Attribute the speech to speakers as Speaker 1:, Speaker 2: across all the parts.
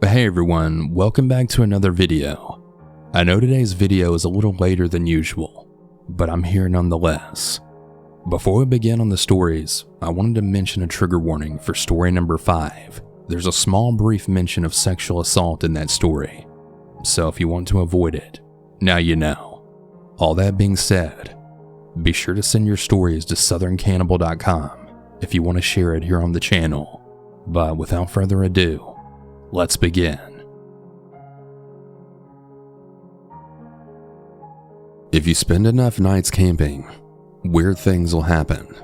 Speaker 1: Hey everyone, welcome back to another video. I know today's video is a little later than usual, but I'm here nonetheless. Before we begin on the stories, I wanted to mention a trigger warning for story number 5. There's a small brief mention of sexual assault in that story, so if you want to avoid it, now you know. All that being said, be sure to send your stories to southerncannibal.com if you want to share it here on the channel. But without further ado, let's begin. If you spend enough nights camping, weird things will happen.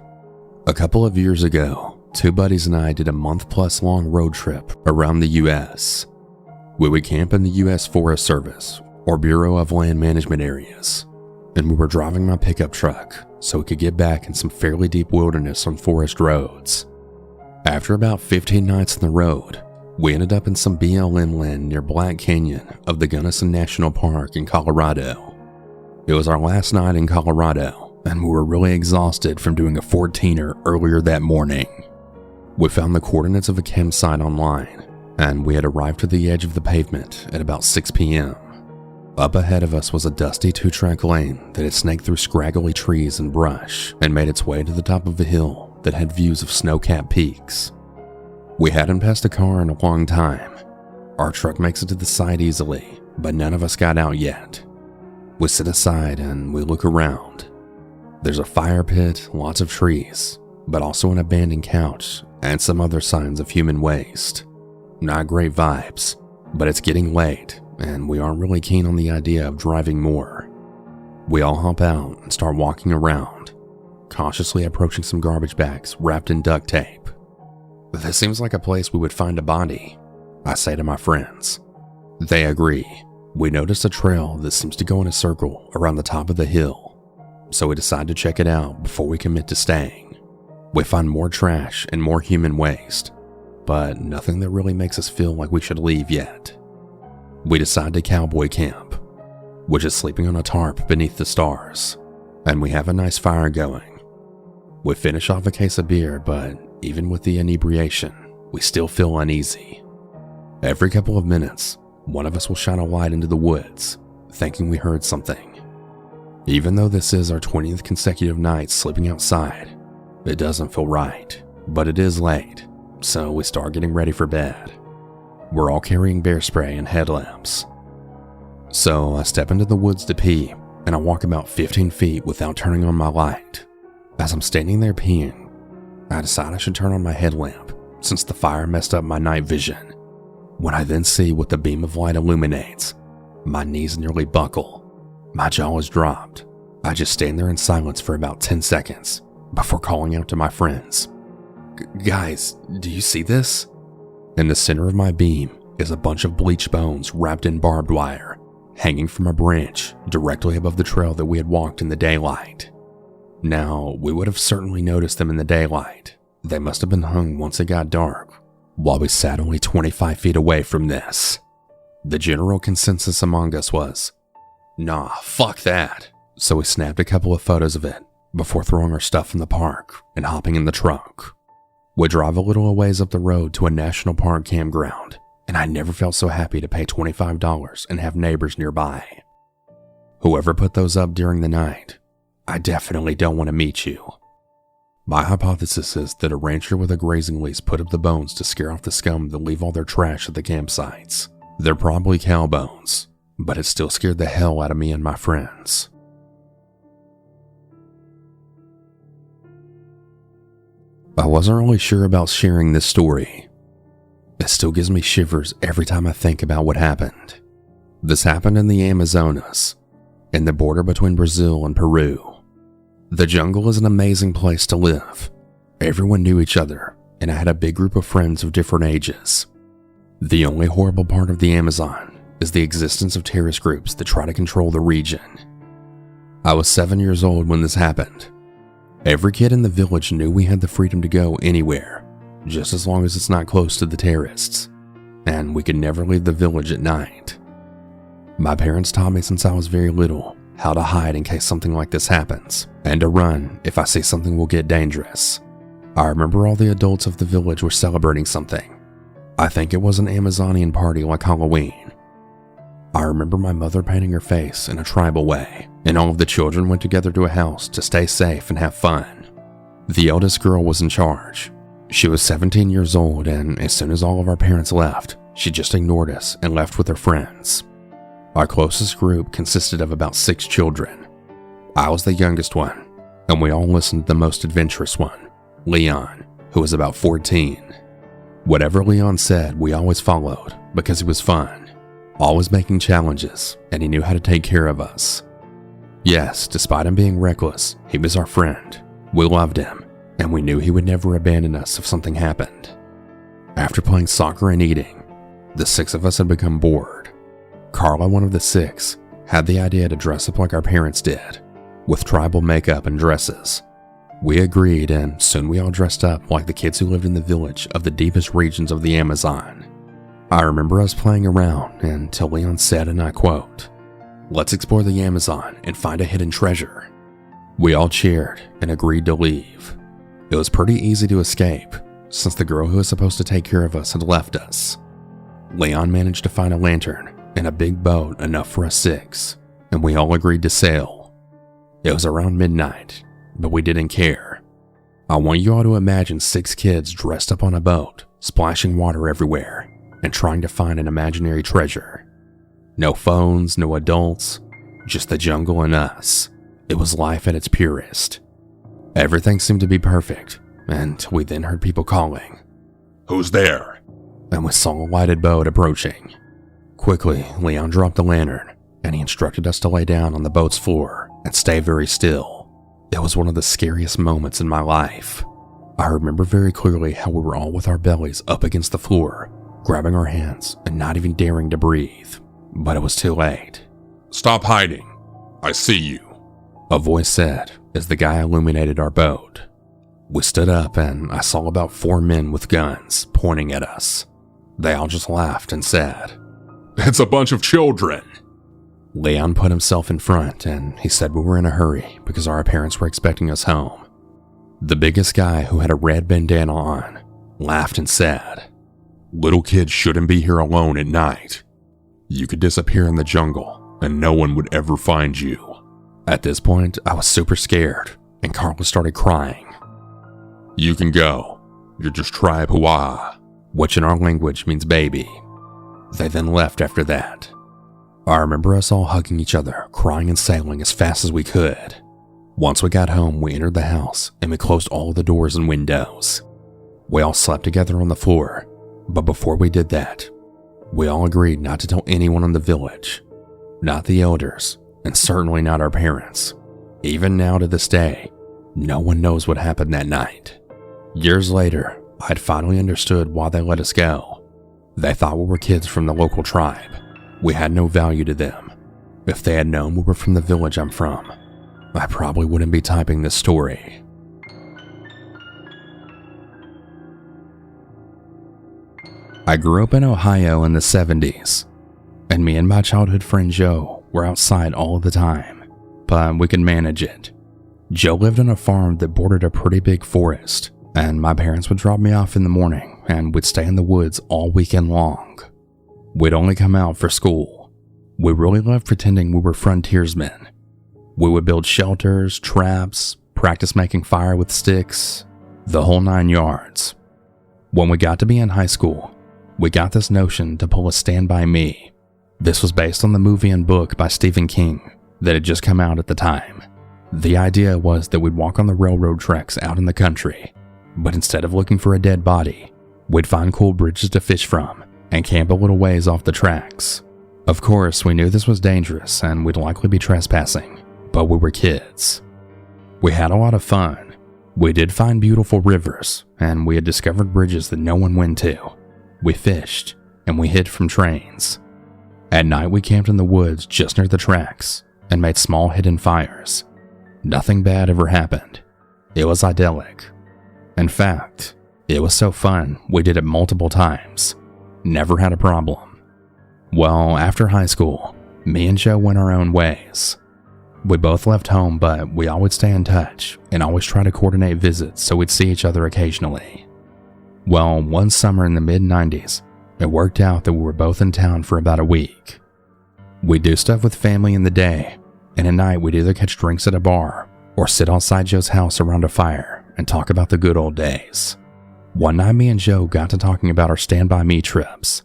Speaker 1: A couple of years ago, two buddies and I did a month-plus long road trip around the US. We would camp in the US Forest Service, or Bureau of Land Management areas, and we were driving my pickup truck so we could get back in some fairly deep wilderness on forest roads. After about 15 nights on the road, we ended up in some BLM land near Black Canyon of the Gunnison National Park in Colorado. It was our last night in Colorado, and we were really exhausted from doing a 14er earlier that morning. We found the coordinates of a campsite online, and we had arrived to the edge of the pavement at about 6 p.m. Up ahead of us was a dusty 2-track lane that had snaked through scraggly trees and brush and made its way to the top of a hill that had views of snow-capped peaks. We hadn't passed a car in a long time. Our truck makes it to the site easily, but none of us got out yet. We sit aside and we look around. There's a fire pit, lots of trees, but also an abandoned couch and some other signs of human waste. Not great vibes, but it's getting late and we aren't really keen on the idea of driving more. We all hop out and start walking around, cautiously approaching some garbage bags wrapped in duct tape. This seems like a place we would find a body, I say to my friends. They agree. We notice a trail that seems to go in a circle around the top of the hill, so we decide to check it out before we commit to staying. We find more trash and more human waste, but nothing that really makes us feel like we should leave yet. We decide to cowboy camp, which is sleeping on a tarp beneath the stars, and we have a nice fire going. We finish off a case of beer, but even with the inebriation, we still feel uneasy. Every couple of minutes, one of us will shine a light into the woods, thinking we heard something. Even though this is our 20th consecutive night sleeping outside, it doesn't feel right, but it is late, so we start getting ready for bed. We're all carrying bear spray and headlamps. So I step into the woods to pee, and I walk about 15 feet without turning on my light. As I'm standing there peeing, I decide I should turn on my headlamp since the fire messed up my night vision. When I then see what the beam of light illuminates, my knees nearly buckle. My jaw is dropped. I just stand there in silence for about 10 seconds before calling out to my friends. Guys, do you see this? In the center of my beam is a bunch of bleached bones wrapped in barbed wire, hanging from a branch directly above the trail that we had walked in the daylight. Now, we would have certainly noticed them in the daylight. They must have been hung once it got dark, while we sat only 25 feet away from this. The general consensus among us was, nah, fuck that. So we snapped a couple of photos of it before throwing our stuff in the park and hopping in the trunk. We drive a little ways up the road to a national park campground, and I never felt so happy to pay $25 and have neighbors nearby. Whoever put those up during the night, I definitely don't want to meet you. My hypothesis is that a rancher with a grazing lease put up the bones to scare off the scum that leave all their trash at the campsites. They're probably cow bones, but it still scared the hell out of me and my friends. I wasn't really sure about sharing this story. It still gives me shivers every time I think about what happened. This happened in the Amazonas, in the border between Brazil and Peru. The jungle is an amazing place to live. Everyone knew each other, and I had a big group of friends of different ages. The only horrible part of the Amazon is the existence of terrorist groups that try to control the region. I was 7 years old when this happened. Every kid in the village knew we had the freedom to go anywhere, just as long as it's not close to the terrorists, and we could never leave the village at night. My parents taught me since I was very little how to hide in case something like this happens, and to run if I see something will get dangerous. I remember all the adults of the village were celebrating something, I think it was an Amazonian party like Halloween. I remember my mother painting her face in a tribal way, and all of the children went together to a house to stay safe and have fun. The eldest girl was in charge. She was 17 years old, and as soon as all of our parents left, she just ignored us and left with her friends. Our closest group consisted of about 6 children. I was the youngest one, and we all listened to the most adventurous one, Leon, who was about 14. Whatever Leon said, we always followed because he was fun, always making challenges, and he knew how to take care of us. Yes, despite him being reckless, he was our friend. We loved him, and we knew he would never abandon us if something happened. After playing soccer and eating, the 6 of us had become bored. Carla, one of the 6, had the idea to dress up like our parents did, with tribal makeup and dresses. We agreed, and soon we all dressed up like the kids who lived in the village of the deepest regions of the Amazon. I remember us playing around until Leon said, and I quote, "Let's explore the Amazon and find a hidden treasure." We all cheered and agreed to leave. It was pretty easy to escape, since the girl who was supposed to take care of us had left us. Leon managed to find a lantern and a big boat enough for us 6, and we all agreed to sail. It was around midnight, but we didn't care. I want you all to imagine 6 kids dressed up on a boat, splashing water everywhere, and trying to find an imaginary treasure. No phones, no adults, just the jungle and us. It was life at its purest. Everything seemed to be perfect, and we then heard people calling, "Who's there?" And we saw a lighted boat approaching. Quickly, Leon dropped the lantern, and he instructed us to lay down on the boat's floor and stay very still. It was one of the scariest moments in my life. I remember very clearly how we were all with our bellies up against the floor, grabbing our hands and not even daring to breathe. But it was too late. "Stop hiding. I see you," a voice said as the guy illuminated our boat. We stood up and I saw about 4 men with guns pointing at us. They all just laughed and said, "It's a bunch of children." Leon put himself in front and he said we were in a hurry because our parents were expecting us home. The biggest guy, who had a red bandana on, laughed and said, "Little kids shouldn't be here alone at night. You could disappear in the jungle and no one would ever find you." At this point, I was super scared and Carla started crying. "You can go. You're just tribe Hua," which in our language means baby. They then left after that. I remember us all hugging each other, crying and sailing as fast as we could. Once we got home, we entered the house and we closed all the doors and windows. We all slept together on the floor, but before we did that, we all agreed not to tell anyone in the village, not the elders, and certainly not our parents. Even now to this day, no one knows what happened that night. Years later, I'd finally understood why they let us go. They thought we were kids from the local tribe. We had no value to them. If they had known we were from the village I'm from, I probably wouldn't be typing this story. I grew up in Ohio in the 70s, and me and my childhood friend Joe were outside all the time, but we could manage it. Joe lived on a farm that bordered a pretty big forest, and my parents would drop me off in the morning and we'd stay in the woods all weekend long. We'd only come out for school. We really loved pretending we were frontiersmen. We would build shelters, traps, practice making fire with sticks, the whole 9 yards. When we got to be in high school, we got this notion to pull a Stand By Me. This was based on the movie and book by Stephen King that had just come out at the time. The idea was that we'd walk on the railroad tracks out in the country, but instead of looking for a dead body, we'd find cool bridges to fish from and camp a little ways off the tracks. Of course, we knew this was dangerous and we'd likely be trespassing, but we were kids. We had a lot of fun. We did find beautiful rivers, and we had discovered bridges that no one went to. We fished, and we hid from trains. At night, we camped in the woods just near the tracks and made small hidden fires. Nothing bad ever happened. It was idyllic. In fact, it was so fun we did it multiple times. Never had a problem. Well, after high school, me and Joe went our own ways. We both left home, but we always stay in touch and always try to coordinate visits so we'd see each other occasionally. Well, one summer in the mid-90s, It worked out that we were both in town for about a week. We'd do stuff with family in the day, and at night we'd either catch drinks at a bar or sit outside Joe's house around a fire and talk about the good old days. One night me and Joe got to talking about our Stand By Me trips.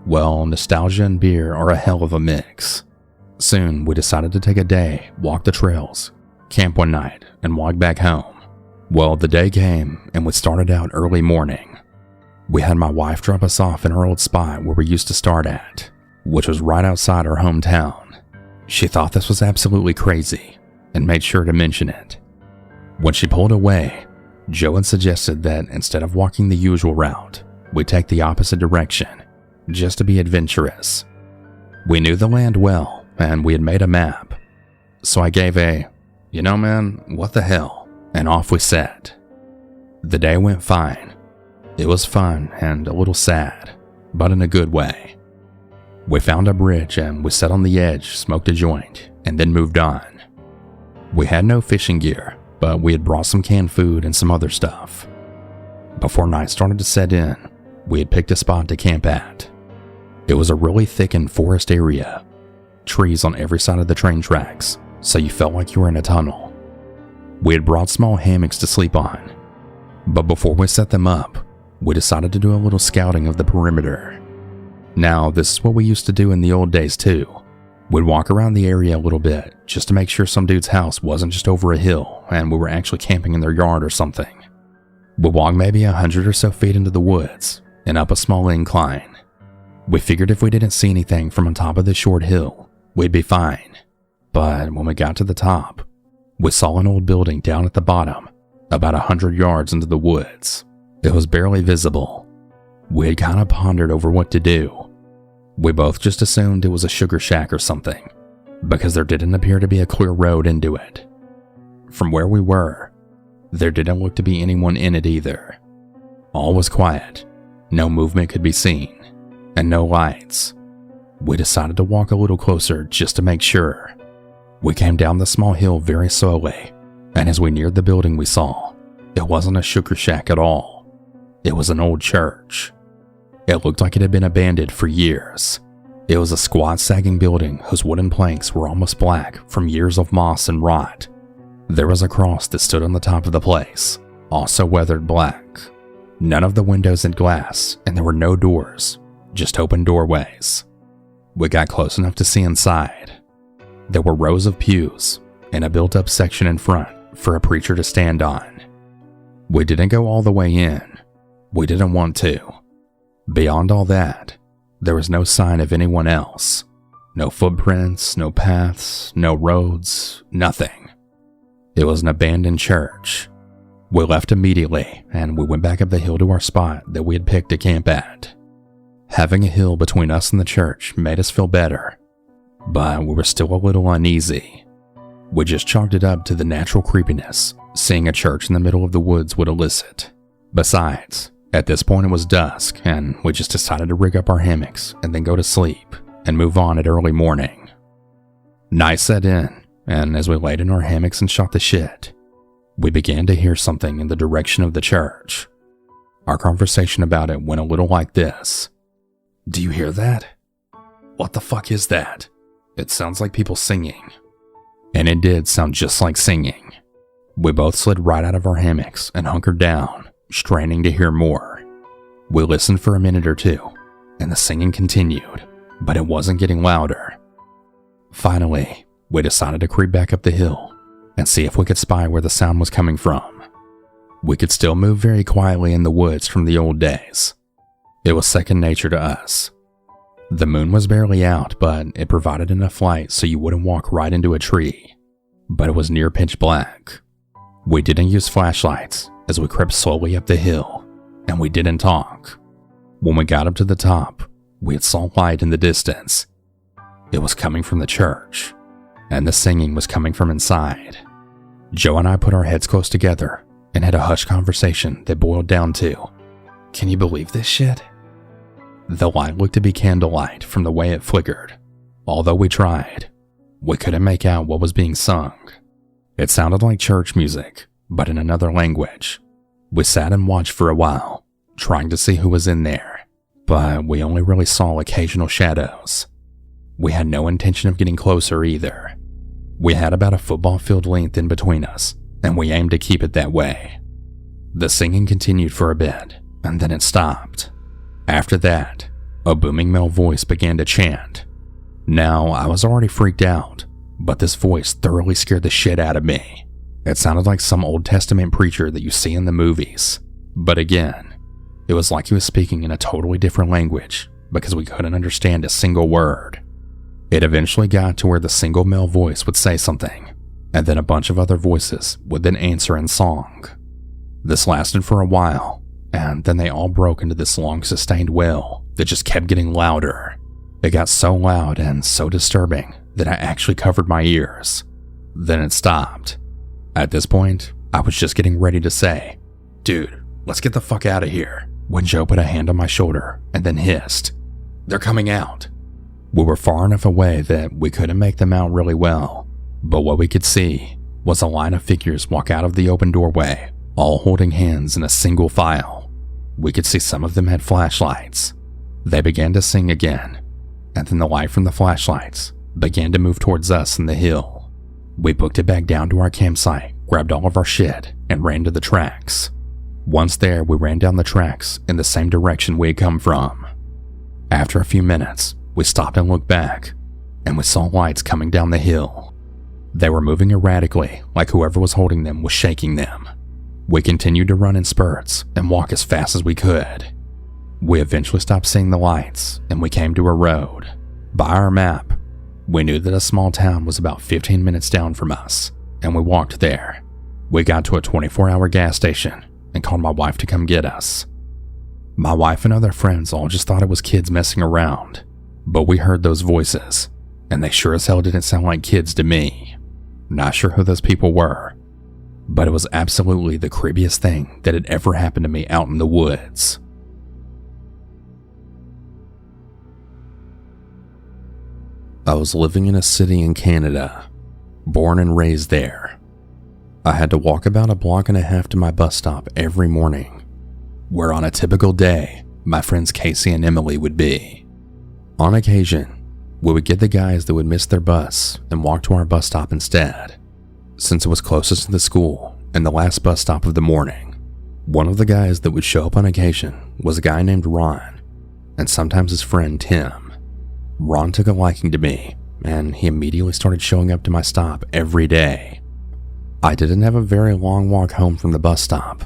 Speaker 1: Well, nostalgia and beer are a hell of a mix. Soon we decided to take a day, walk the trails, camp one night, and walk back home. Well, the day came and we started out early morning. We had my wife drop us off in our old spot where we used to start at, which was right outside our hometown. She thought this was absolutely crazy and made sure to mention it. When she pulled away, Joe had suggested that instead of walking the usual route, we take the opposite direction, just to be adventurous. We knew the land well, and we had made a map. So I gave a, "You know man, what the hell," and off we set. The day went fine. It was fun and a little sad, but in a good way. We found a bridge and we sat on the edge, smoked a joint, and then moved on. We had no fishing gear, but we had brought some canned food and some other stuff. Before night started to set in, we had picked a spot to camp at. It was a really thickened forest area, trees on every side of the train tracks, so you felt like you were in a tunnel. We had brought small hammocks to sleep on, but before we set them up, we decided to do a little scouting of the perimeter. Now, this is what we used to do in the old days too. We'd walk around the area a little bit just to make sure some dude's house wasn't just over a hill and we were actually camping in their yard or something. We'd walk maybe 100 or so feet into the woods and up a small incline. We figured if we didn't see anything from on top of this short hill, we'd be fine. But when we got to the top, we saw an old building down at the bottom, about 100 yards into the woods. It was barely visible. We had kind of pondered over what to do. We both just assumed it was a sugar shack or something, because there didn't appear to be a clear road into it. From where we were, there didn't look to be anyone in it either. All was quiet, no movement could be seen, and no lights. We decided to walk a little closer just to make sure. We came down the small hill very slowly, and as we neared the building we saw, it wasn't a sugar shack at all. It was an old church. It looked like it had been abandoned for years. It was a squat sagging building whose wooden planks were almost black from years of moss and rot. There was a cross that stood on the top of the place, also weathered black. None of the windows had glass, and there were no doors, just open doorways. We got close enough to see inside. There were rows of pews and a built-up section in front for a preacher to stand on. We didn't go all the way in. We didn't want to. Beyond all that, there was no sign of anyone else. No footprints, no paths, no roads, nothing. It was an abandoned church. We left immediately and we went back up the hill to our spot that we had picked to camp at. Having a hill between us and the church made us feel better, but we were still a little uneasy. We just chalked it up to the natural creepiness seeing a church in the middle of the woods would elicit. Besides, at this point it was dusk and we just decided to rig up our hammocks and then go to sleep and move on at early morning. Night set in, and as we laid in our hammocks and shot the shit, we began to hear something in the direction of the church. Our conversation about it went a little like this. "Do you hear that? What the fuck is that? It sounds like people singing." And it did sound just like singing. We both slid right out of our hammocks and hunkered down, straining to hear more. We listened for a minute or two, and the singing continued, but it wasn't getting louder. Finally, we decided to creep back up the hill and see if we could spy where the sound was coming from. We could still move very quietly in the woods from the old days. It was second nature to us. The moon was barely out, but it provided enough light so you wouldn't walk right into a tree. But it was near pitch black. We didn't use flashlights as we crept slowly up the hill, and we didn't talk. When we got up to the top, we had saw light in the distance. It was coming from the church, and the singing was coming from inside. Joe and I put our heads close together and had a hushed conversation that boiled down to, "Can you believe this shit?" The light looked to be candlelight from the way it flickered. Although we tried, we couldn't make out what was being sung. It sounded like church music, but in another language. We sat and watched for a while, trying to see who was in there, but we only really saw occasional shadows. We had no intention of getting closer either. We had about a football field length in between us, and we aimed to keep it that way. The singing continued for a bit, and then it stopped. After that, a booming male voice began to chant. Now, I was already freaked out, but this voice thoroughly scared the shit out of me. It sounded like some Old Testament preacher that you see in the movies. But again, it was like he was speaking in a totally different language because we couldn't understand a single word. It eventually got to where the single male voice would say something, and then a bunch of other voices would then answer in song. This lasted for a while, and then they all broke into this long sustained wail that just kept getting louder. It got so loud and so disturbing that I actually covered my ears. Then it stopped. At this point, I was just getting ready to say, "Dude, let's get the fuck out of here," when Joe put a hand on my shoulder and then hissed, "They're coming out." We were far enough away that we couldn't make them out really well, but what we could see was a line of figures walk out of the open doorway, all holding hands in a single file. We could see some of them had flashlights. They began to sing again, and then the light from the flashlights began to move towards us in the hill. We booked it back down to our campsite, grabbed all of our shit, and ran to the tracks. Once there, we ran down the tracks in the same direction we had come from. After a few minutes, we stopped and looked back, and we saw lights coming down the hill. They were moving erratically, like whoever was holding them was shaking them. We continued to run in spurts and walk as fast as we could. We eventually stopped seeing the lights, and we came to a road. By our map, we knew that a small town was about 15 minutes down from us, and we walked there. We got to a 24-hour gas station and called my wife to come get us. My wife and other friends all just thought it was kids messing around, but we heard those voices, and they sure as hell didn't sound like kids to me. Not sure who those people were, but it was absolutely the creepiest thing that had ever happened to me out in the woods. I was living in a city in Canada, born and raised there. I had to walk about a block and a half to my bus stop every morning, where on a typical day, my friends Casey and Emily would be. On occasion, we would get the guys that would miss their bus and walk to our bus stop instead, since it was closest to the school and the last bus stop of the morning. One of the guys that would show up on occasion was a guy named Ron, and sometimes his friend Tim. Ron took a liking to me, and he immediately started showing up to my stop every day. I didn't have a very long walk home from the bus stop,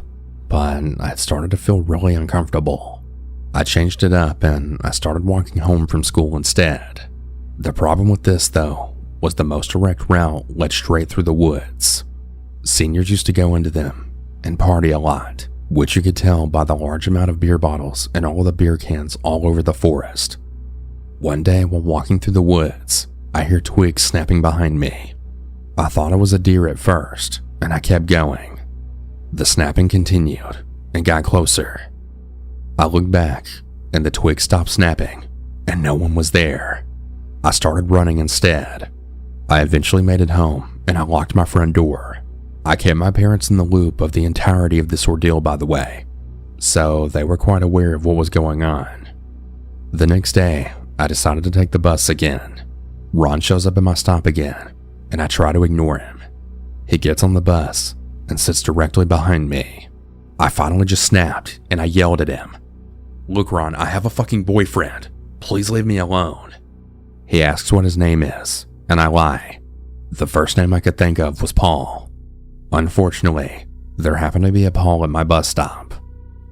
Speaker 1: but I had started to feel really uncomfortable. I changed it up and I started walking home from school instead. The problem with this, though, was the most direct route led straight through the woods. Seniors used to go into them and party a lot, which you could tell by the large amount of beer bottles and all the beer cans all over the forest. One day while walking through the woods, I hear twigs snapping behind me. I thought it was a deer at first, and I kept going. The snapping continued and got closer. I looked back, and the twig stopped snapping, and no one was there. I started running instead. I eventually made it home, and I locked my front door. I kept my parents in the loop of the entirety of this ordeal, by the way, so they were quite aware of what was going on. The next day, I decided to take the bus again. Ron shows up at my stop again, and I try to ignore him. He gets on the bus and sits directly behind me. I finally just snapped, and I yelled at him, "Look, Ron, I have a fucking boyfriend. Please leave me alone." He asks what his name is, and I lie. The first name I could think of was Paul. Unfortunately, there happened to be a Paul at my bus stop.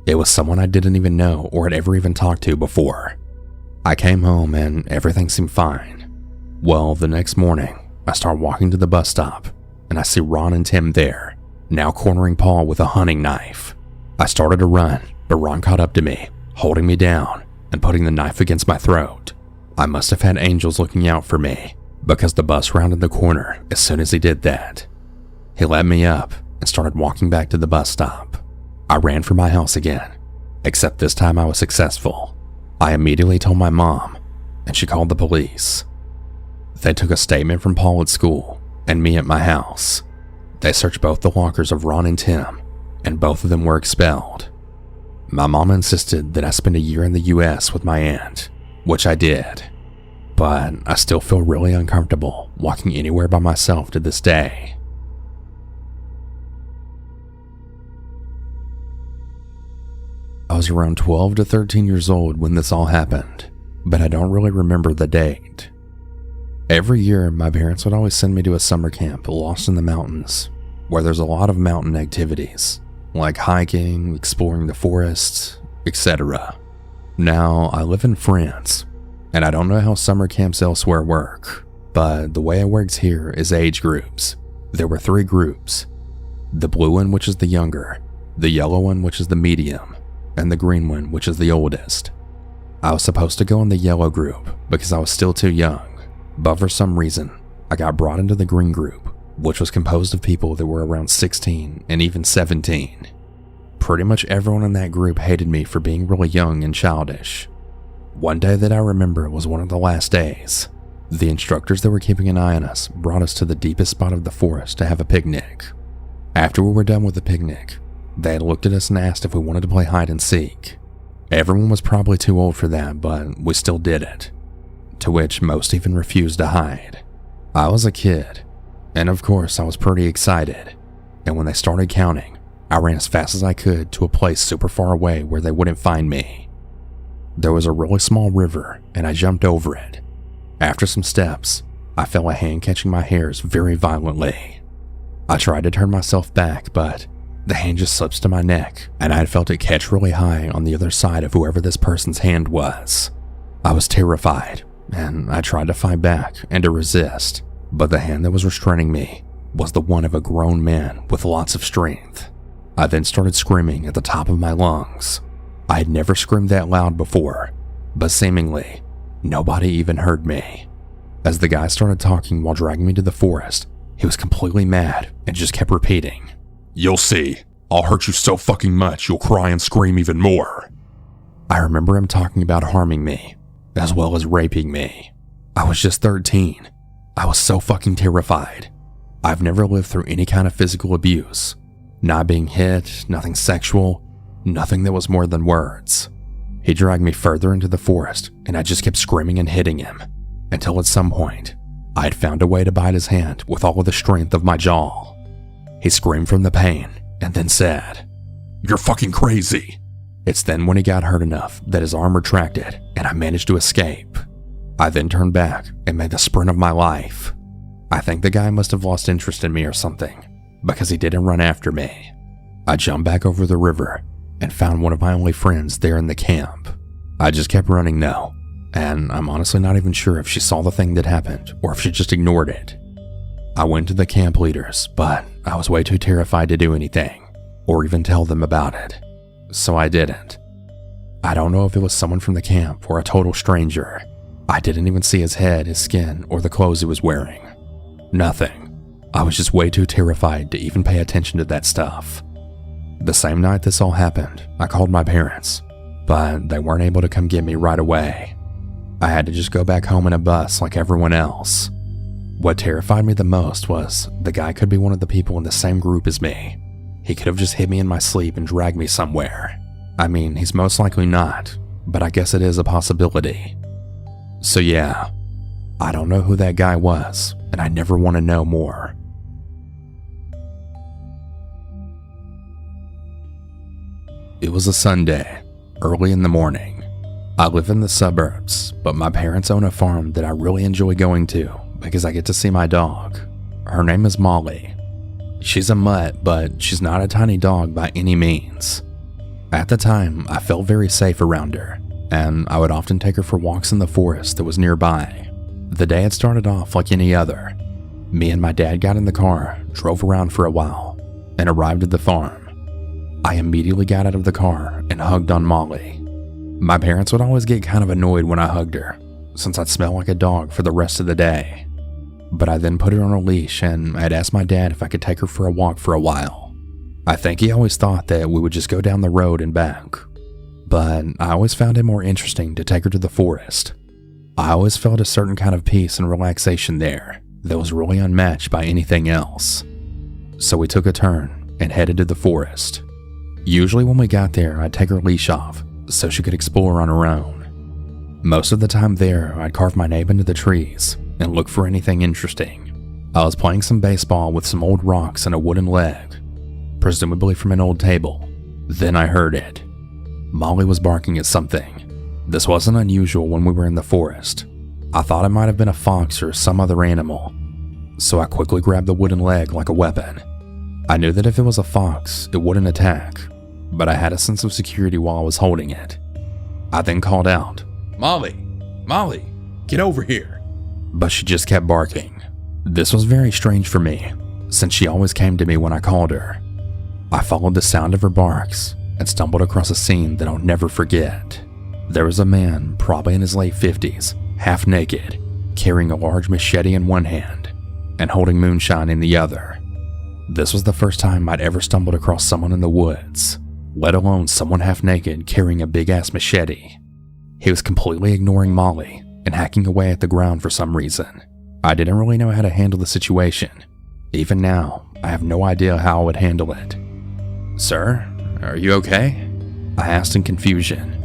Speaker 1: It was someone I didn't even know or had ever even talked to before. I came home and everything seemed fine. Well, the next morning, I start walking to the bus stop, and I see Ron and Tim there, now cornering Paul with a hunting knife. I started to run, but Ron caught up to me, holding me down and putting the knife against my throat. I must have had angels looking out for me, because the bus rounded the corner as soon as he did that. He let me up and started walking back to the bus stop. I ran for my house again, except this time I was successful. I immediately told my mom, and she called the police. They took a statement from Paul at school and me at my house. They searched both the lockers of Ron and Tim, and both of them were expelled. My mom insisted that I spend a year in the US with my aunt, which I did. But I still feel really uncomfortable walking anywhere by myself to this day. I was around 12 to 13 years old when this all happened, but I don't really remember the date. Every year, my parents would always send me to a summer camp lost in the mountains, where there's a lot of mountain activities, like hiking, exploring the forests, etc. Now, I live in France, and I don't know how summer camps elsewhere work, but the way it works here is age groups. There were 3 groups: the blue one, which is the younger, the yellow one, which is the medium, and the green one, which is the oldest. I was supposed to go in the yellow group because I was still too young, but for some reason, I got brought into the green group, which was composed of people that were around 16 and even 17. Pretty much everyone in that group hated me for being really young and childish. One day that I remember was one of the last days. The instructors that were keeping an eye on us brought us to the deepest spot of the forest to have a picnic. After we were done with the picnic, they had looked at us and asked if we wanted to play hide and seek. Everyone was probably too old for that, but we still did it. To which most even refused to hide. I was a kid, and of course I was pretty excited. And when they started counting, I ran as fast as I could to a place super far away where they wouldn't find me. There was a really small river, and I jumped over it. After some steps, I felt a hand catching my hairs very violently. I tried to turn myself back, but the hand just slips to my neck, and I had felt it catch really high on the other side of whoever this person's hand was. I was terrified, and I tried to fight back and to resist, but the hand that was restraining me was the one of a grown man with lots of strength. I then started screaming at the top of my lungs. I had never screamed that loud before, but seemingly, nobody even heard me. As the guy started talking while dragging me to the forest, he was completely mad and just kept repeating, "You'll see. I'll hurt you so fucking much you'll cry and scream even more." I remember him talking about harming me, as well as raping me. I was just 13. I was so fucking terrified. I've never lived through any kind of physical abuse. Not being hit, nothing sexual, nothing that was more than words. He dragged me further into the forest, and I just kept screaming and hitting him, until at some point, I had found a way to bite his hand with all of the strength of my jaw. He screamed from the pain, and then said, "You're fucking crazy." It's then when he got hurt enough that his arm retracted, and I managed to escape. I then turned back and made the sprint of my life. I think the guy must have lost interest in me or something, because he didn't run after me. I jumped back over the river and found one of my only friends there in the camp. I just kept running though, and I'm honestly not even sure if she saw the thing that happened or if she just ignored it. I went to the camp leaders, but I was way too terrified to do anything, or even tell them about it, so I didn't. I don't know if it was someone from the camp or a total stranger. I didn't even see his head, his skin, or the clothes he was wearing. Nothing. I was just way too terrified to even pay attention to that stuff. The same night this all happened, I called my parents, but they weren't able to come get me right away. I had to just go back home in a bus like everyone else. What terrified me the most was the guy could be one of the people in the same group as me. He could have just hit me in my sleep and dragged me somewhere. I mean, he's most likely not, but I guess it is a possibility. So yeah, I don't know who that guy was, and I never want to know more. It was a Sunday, early in the morning. I live in the suburbs, but my parents own a farm that I really enjoy going to because I get to see my dog. Her name is Molly. She's a mutt, but she's not a tiny dog by any means. At the time, I felt very safe around her, and I would often take her for walks in the forest that was nearby. The day had started off like any other. Me and my dad got in the car, drove around for a while, and arrived at the farm. I immediately got out of the car and hugged on Molly. My parents would always get kind of annoyed when I hugged her, since I'd smell like a dog for the rest of the day. But I then put her on a leash and I'd asked my dad if I could take her for a walk for a while. I think he always thought that we would just go down the road and back, but I always found it more interesting to take her to the forest. I always felt a certain kind of peace and relaxation there that was really unmatched by anything else. So we took a turn and headed to the forest. Usually when we got there, I'd take her leash off so she could explore on her own. Most of the time there, I'd carve my name into the trees and look for anything interesting. I was playing some baseball with some old rocks and a wooden leg, presumably from an old table. Then I heard it. Molly was barking at something. This wasn't unusual when we were in the forest. I thought it might have been a fox or some other animal, so I quickly grabbed the wooden leg like a weapon. I knew that if it was a fox, it wouldn't attack, but I had a sense of security while I was holding it. I then called out, "Molly, Molly, get over here." But she just kept barking. This was very strange for me, since she always came to me when I called her. I followed the sound of her barks and stumbled across a scene that I'll never forget. There was a man, probably in his late 50s, half naked, carrying a large machete in one hand and holding moonshine in the other. This was the first time I'd ever stumbled across someone in the woods, let alone someone half naked carrying a big-ass machete. He was completely ignoring Molly and hacking away at the ground for some reason. I didn't really know how to handle the situation. Even now, I have no idea how I would handle it. "Sir, are you okay?" I asked in confusion.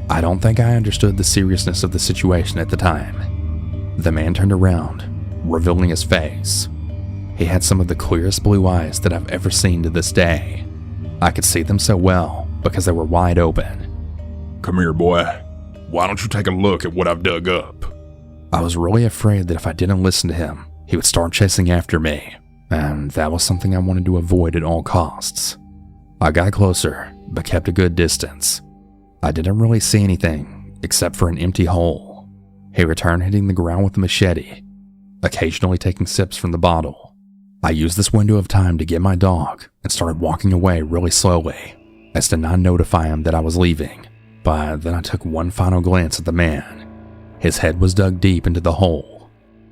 Speaker 1: I don't think I understood the seriousness of the situation at the time. The man turned around, revealing his face. He had some of the clearest blue eyes that I've ever seen to this day. I could see them so well because they were wide open.
Speaker 2: "Come here, boy. Why don't you take a look at what I've dug up?"
Speaker 1: I was really afraid that if I didn't listen to him, he would start chasing after me, and that was something I wanted to avoid at all costs. I got closer, but kept a good distance. I didn't really see anything except for an empty hole. He returned hitting the ground with the machete, occasionally taking sips from the bottle. I used this window of time to get my dog and started walking away really slowly, as to not notify him that I was leaving. But then I took one final glance at the man. His head was dug deep into the hole.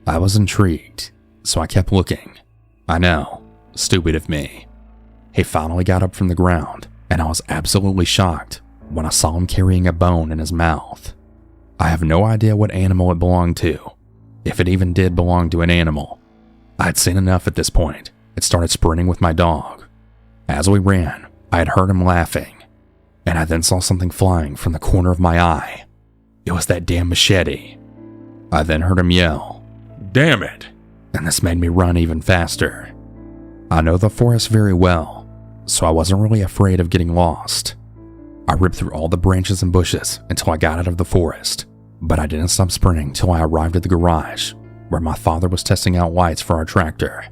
Speaker 1: I was intrigued, so I kept looking. I know, stupid of me. He finally got up from the ground, and I was absolutely shocked when I saw him carrying a bone in his mouth. I have no idea what animal it belonged to, if it even did belong to an animal. I had seen enough at this point and started sprinting with my dog. As we ran, I had heard him laughing, and I then saw something flying from the corner of my eye. It was that damn machete. I then heard him yell, "Damn it!" and this made me run even faster. I know the forest very well, so I wasn't really afraid of getting lost. I ripped through all the branches and bushes until I got out of the forest, but I didn't stop sprinting till I arrived at the garage, where my father was testing out lights for our tractor.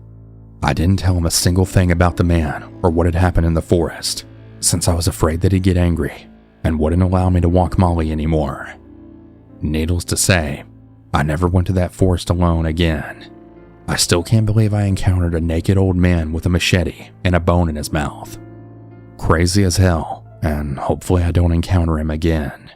Speaker 1: I didn't tell him a single thing about the man or what had happened in the forest, since I was afraid that he'd get angry and wouldn't allow me to walk Molly anymore. Needless to say, I never went to that forest alone again. I still can't believe I encountered a naked old man with a machete and a bone in his mouth. Crazy as hell, and hopefully I don't encounter him again.